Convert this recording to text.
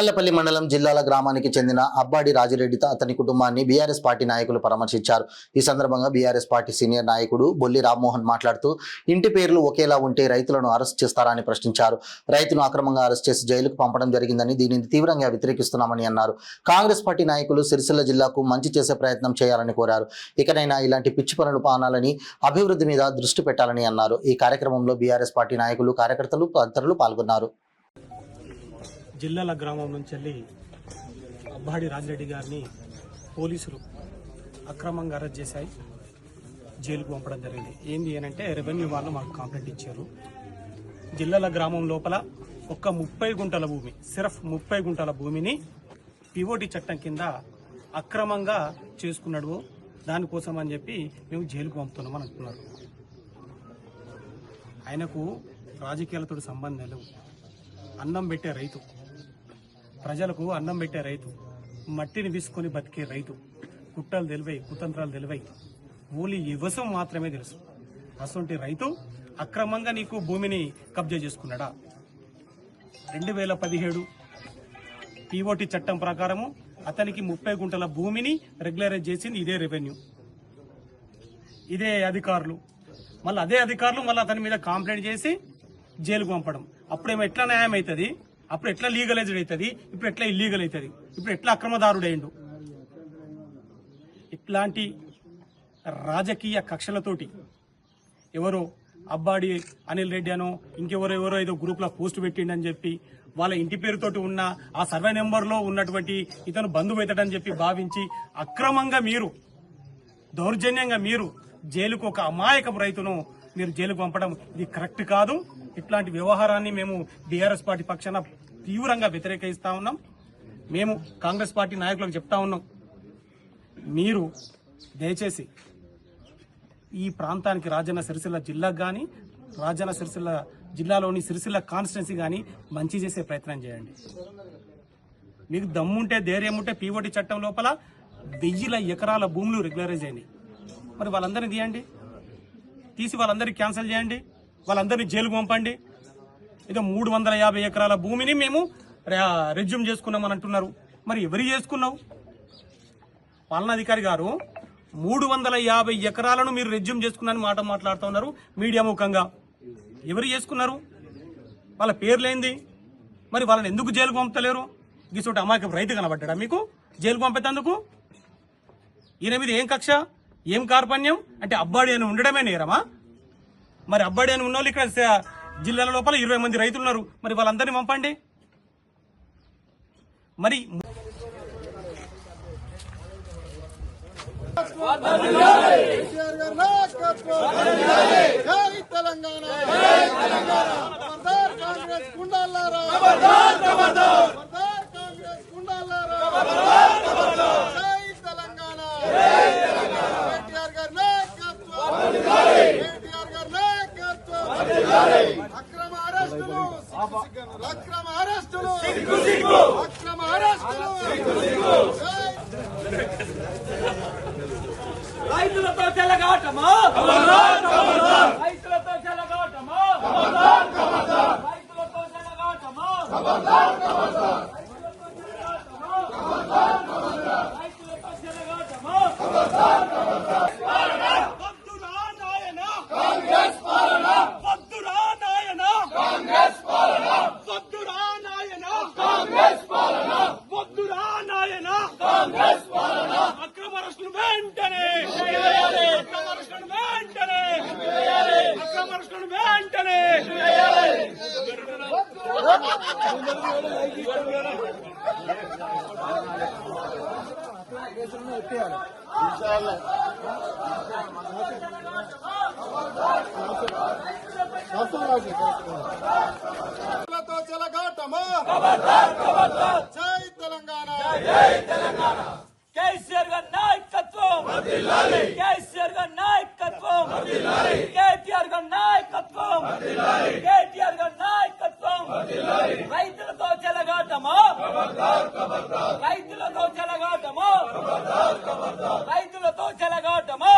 తంగళ్లపల్లి మండలం జిల్లాల గ్రామానికి చెందిన అబ్బాడి రాజిరెడ్డితో అతని కుటుంబాన్ని బీఆర్ఎస్ పార్టీ నాయకులు పరామర్శించారు. ఈ సందర్భంగా బీఆర్ఎస్ పార్టీ సీనియర్ నాయకుడు బొల్లి రామ్మోహన్ మాట్లాడుతూ ఇంటి పేర్లు ఒకేలా ఉంటే రైతులను అరెస్ట్ చేస్తారా అని ప్రశ్నించారు. రైతును అక్రమంగా అరెస్ట్ చేసి జైలుకు పంపడం జరిగిందని, దీనిని తీవ్రంగా వ్యతిరేకిస్తున్నామని అన్నారు. కాంగ్రెస్ పార్టీ నాయకులు సిరిసిల్ల జిల్లాకు మంచి చేసే ప్రయత్నం చేయాలని కోరారు. ఇకనైనా ఇలాంటి పిచ్చి పనులు పానాలని, అభివృద్ధి మీద దృష్టి పెట్టాలని అన్నారు. ఈ కార్యక్రమంలో బీఆర్ఎస్ పార్టీ నాయకులు, కార్యకర్తలు తదితరులు పాల్గొన్నారు. జిల్లాల గ్రామం నుంచి వెళ్ళి అబ్బాడి రాజిరెడ్డి గారిని పోలీసులు అక్రమంగా అరెస్ట్ చేశాయి, జైలుకు పంపడం జరిగింది. ఏంది అంటే రెవెన్యూ వాళ్ళు మాకు కంప్లైంట్ ఇచ్చారు. జిల్లాల గ్రామం లోపల ఒక్క 30 గుంటల భూమి, సిర్ఫ్ 30 గుంటల భూమిని పిఓటి చట్టం కింద అక్రమంగా చేసుకున్నాడు. దానికోసం అని చెప్పి మేము జైలుకు పంపుతున్నామని అంటున్నారు. ఆయనకు రాజకీయాలతో సంబంధం లేవు. అన్నం పెట్టే రైతు, ప్రజలకు అన్నం పెట్టే రైతు, మట్టిని తీసుకొని బతికే రైతు. కుట్రలు తెలివై, కుతంత్రాలు తెలివై, ఓన్లీ వ్యవసాయం మాత్రమే తెలుసు. అసలు రైతు అక్రమంగా నీకు భూమిని కబ్జా చేసుకున్నాడా? 2017 పిఓటి చట్టం ప్రకారము అతనికి 30 గుంటల భూమిని రెగ్యులరైజ్ చేసింది ఇదే రెవెన్యూ, ఇదే అధికారులు. మళ్ళీ అదే అధికారులు మళ్ళీ అతని మీద కంప్లైంట్ చేసి జైలుకు పంపడం. అప్పుడేమో ఎట్లా న్యాయం అవుతుంది? అప్పుడు ఎట్లా లీగలైజ్డ్ అవుతుంది? ఇప్పుడు ఎట్లా ఇల్లీగల్ అవుతుంది? ఇప్పుడు ఎట్లా అక్రమదారుడైండు? ఇట్లాంటి రాజకీయ కక్షలతోటి ఎవరో అబ్బాడి అనిల్ రెడ్డి అనో ఇంకెవరో ఏదో గ్రూప్లో పోస్ట్ పెట్టిండని చెప్పి వాళ్ళ ఇంటి పేరుతోటి ఉన్న ఆ సర్వే నెంబర్లో ఉన్నటువంటి ఇతను బంధువు అవుతాడని చెప్పి భావించి అక్రమంగా మీరు, దౌర్జన్యంగా మీరు జైలుకు ఒక అమాయకపు రైతును మీరు జైలుకు పంపడం ఇది కరెక్ట్ కాదు. ఇట్లాంటి వ్యవహారాన్ని మేము బీఆర్ఎస్ పార్టీ పక్షాన తీవ్రంగా వ్యతిరేకిస్తా ఉన్నాం. మేము కాంగ్రెస్ పార్టీ నాయకులకు చెప్తా ఉన్నాం, మీరు దయచేసి ఈ ప్రాంతానికి రాజన్న సిరిసిల్ల జిల్లాకు కానీ, రాజన్న సిరిసిల్ల జిల్లాలోని సిరిసిల్ల కాన్స్టిట్యున్సీ కానీ మంచి చేసే ప్రయత్నం చేయండి. మీకు దమ్ముంటే, ధైర్యం ఉంటే పిఓటి చట్టం లోపల 1000 ఎకరాల భూములు రెగ్యులరైజ్ అయింది. మరి వాళ్ళందరినీ తీయండి, తీసి వాళ్ళందరినీ క్యాన్సిల్ చేయండి, వాళ్ళందరినీ జైలుకు పంపండి. ఏదో 350 ఎకరాల భూమిని మేము రెజ్యూమ్ చేసుకున్నామని అంటున్నారు. మరి ఎవరు చేసుకున్నావు? పాలనాధికారి గారు 350 ఎకరాలను మీరు రెజ్యూమ్ చేసుకున్నారని మాట మాట్లాడుతూ ఉన్నారు మీడియా ముఖంగా. ఎవరు చేసుకున్నారు? వాళ్ళ పేర్లేంది? మరి వాళ్ళని ఎందుకు జైలుకు పంపుతలేరు? గిసోటి అమాయకపు రైతు కనబడ్డా మీకు జైలుకు పంపేందుకు? ఈయన మీద ఏం కక్ష, ఏం కార్పణ్యం? అంటే అబ్బాడి అని ఉండడమే నేరమా? మరి అబ్బాడి అని ఉన్నోళ్ళు ఇక్కడ జిల్లాల లోపల 20 మంది రైతులు ఉన్నారు. మరి వాళ్ళందరినీ పంపండి. మరి రైతులతో చెలగాటమా, రైతులతో చెలగాటమా, రైతులతో చెలగాటమా, రైతులతో చెలగాటమా. వద్దురా నాయన కాంగ్రెస్ పాలన, వద్దురా నాయన కాంగ్రెస్ పాలన, వద్దురా నాయన కాంగ్రెస్ పాలన, వద్దురా నాయన కాంగ్రెస్ పాలన. అక్రమ అరెస్టులు వెంటనే, అక్రమ అరెస్టులు వెంటనే, అక్రమ అరెస్టులు వెంటనే. జై తెలంగాణ, జై తెలంగాణ. కేసీఆర్ గారి నాయకత్వం, కేసీఆర్ గారి నాయకత్వం, కేటీఆర్ గారి నాయకత్వం, కేటీఆర్ గారి నాయకత్వం. రైతులతో చెలగాటమా, రైతులతో చెలగాటమా, రైతులతో చెలగాటమా.